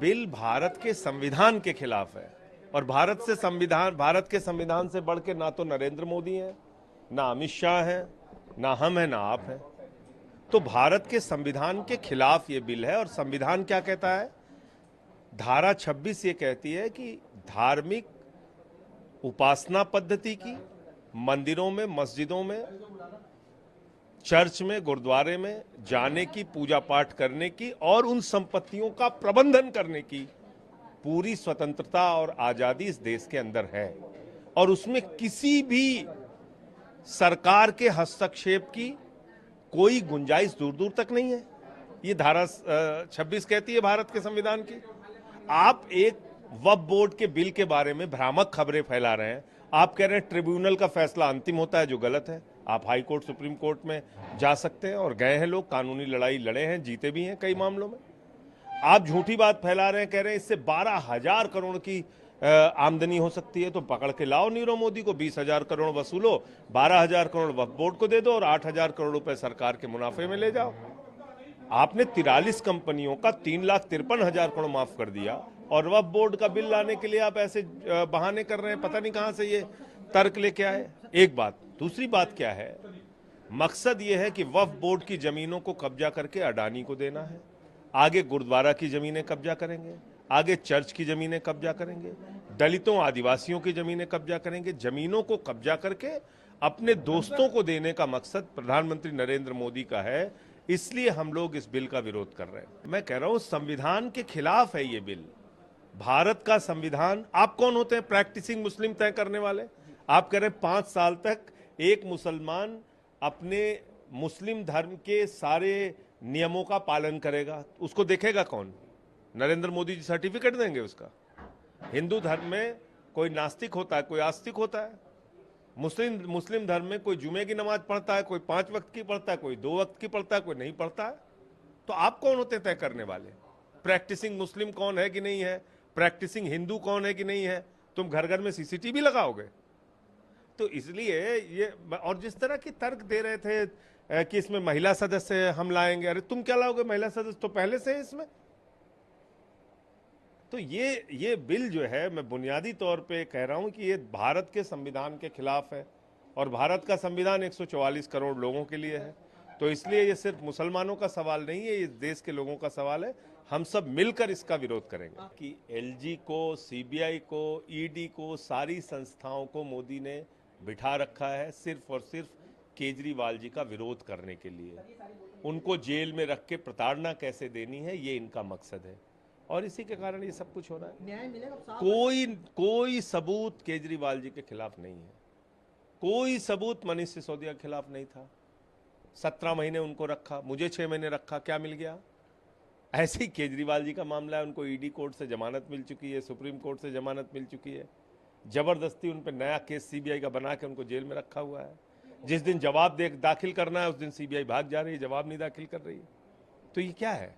Bill Bharat के संविधान के खिलाफ है और भारत के संविधान से बढ़ के ना तो नरेंद्र मोदी है, ना अमित शाह है, ना हम है, ना आप है। तो भारत के संविधान के खिलाफ ये बिल है। और संविधान क्या कहता है? धारा 26 ये कहती है कि धार्मिक उपासना पद्धति की, मंदिरों में, मस्जिदों में, चर्च में, गुरुद्वारे में जाने की, पूजा पाठ करने की और उन संपत्तियों का प्रबंधन करने की पूरी स्वतंत्रता और आजादी इस देश के अंदर है। और उसमें किसी भी सरकार के हस्तक्षेप की कोई गुंजाइश दूर दूर तक नहीं है। ये धारा 26 कहती है भारत के संविधान की। आप एक वक्फ बोर्ड के बिल के बारे में भ्रामक खबरें फैला रहे हैं। आप कह रहे हैं ट्रिब्यूनल का फैसला अंतिम होता है, जो गलत है। आप हाई कोर्ट, सुप्रीम कोर्ट में जा सकते हैं और गए हैं लोग, कानूनी लड़ाई लड़े हैं, जीते भी हैं कई मामलों में। आप झूठी बात फैला रहे हैं, कह रहे हैं इससे 12,000 करोड़ की आमदनी हो सकती है। तो पकड़ के लाओ नीरव मोदी को, 20,000 करोड़ वसूलो, 12,000 करोड़ वक्फ बोर्ड को दे दो और 8,000 करोड़ रुपए सरकार के मुनाफे में ले जाओ। आपने 43 कंपनियों का 3,53,000 करोड़ माफ कर दिया और वक्फ बोर्ड का बिल लाने के लिए आप ऐसे बहाने कर रहे हैं। पता नहीं कहां से ये तर्क लेके आए। एक बात। दूसरी बात क्या है? मकसद ये है कि वक्फ बोर्ड की जमीनों को कब्जा करके अडानी को देना है। आगे गुरुद्वारा की जमीनें कब्जा करेंगे, आगे चर्च की जमीनें कब्जा करेंगे, दलितों, आदिवासियों की जमीनें कब्जा करेंगे। जमीनों को कब्जा करके अपने दोस्तों को देने का मकसद प्रधानमंत्री नरेंद्र मोदी का है। इसलिए हम लोग इस बिल का विरोध कर रहे हैं। मैं कह रहा हूं संविधान के खिलाफ है ये बिल। भारत का संविधान। आप कौन होते हैं प्रैक्टिसिंग मुस्लिम तय करने वाले? आप कह रहे हैं 5 साल तक एक मुसलमान अपने मुस्लिम धर्म के सारे नियमों का पालन करेगा। उसको देखेगा कौन? नरेंद्र मोदी जी सर्टिफिकेट देंगे उसका? हिंदू धर्म में कोई नास्तिक होता है, कोई आस्तिक होता है। मुस्लिम धर्म में कोई जुमे की नमाज पढ़ता है, कोई 5 वक्त की पढ़ता है, कोई 2 वक्त की पढ़ता है, कोई नहीं पढ़ता है। तो आप कौन होते तय करने वाले? प्रैक्टिसिंग मुस्लिम कौन है कि नहीं है, प्रैक्टिसिंग हिंदू कौन है कि नहीं है? तुम घर घर में सीसीटीवी लगाओगे? तो इसलिए ये, और जिस तरह की तर्क दे रहे थे कि इसमें महिला सदस्य हम लाएंगे, अरे तुम क्या लाओगे? महिला सदस्य तो पहले से है इसमें। तो ये बिल जो है, मैं बुनियादी तौर पे कह रहा हूं कि ये भारत के संविधान के खिलाफ है। और भारत का संविधान 144 करोड़ लोगों के लिए है। तो इसलिए ये सिर्फ मुसलमानों का सवाल नहीं है, ये देश के लोगों का सवाल है। हम सब मिलकर इसका विरोध करेंगे। कि एलजी को, सीबीआई को, ईडी को, सारी संस्थाओं को मोदी ने बिठा रखा है सिर्फ और सिर्फ केजरीवाल जी का विरोध करने के लिए। उनको जेल में रख के प्रताड़ना कैसे देनी है, ये इनका मकसद है। और इसी के कारण ये सब कुछ हो रहा है। न्याय मिलेगा? कोई सबूत केजरीवाल जी के खिलाफ नहीं है। कोई सबूत मनीष सिसोदिया के खिलाफ नहीं था। 17 महीने उनको रखा, मुझे 6 महीने रखा, क्या मिल गया? ऐसे ही केजरीवाल जी का मामला है, उनको ईडी कोर्ट से जमानत मिल चुकी है, सुप्रीम कोर्ट से जमानत मिल चुकी है। जबरदस्ती उन पर नया केस सीबीआई का बना के उनको जेल में रखा हुआ है। जिस दिन जवाब दाखिल करना है उस दिन सीबीआई भाग जा रही है, जवाब नहीं दाखिल कर रही है। तो ये क्या है?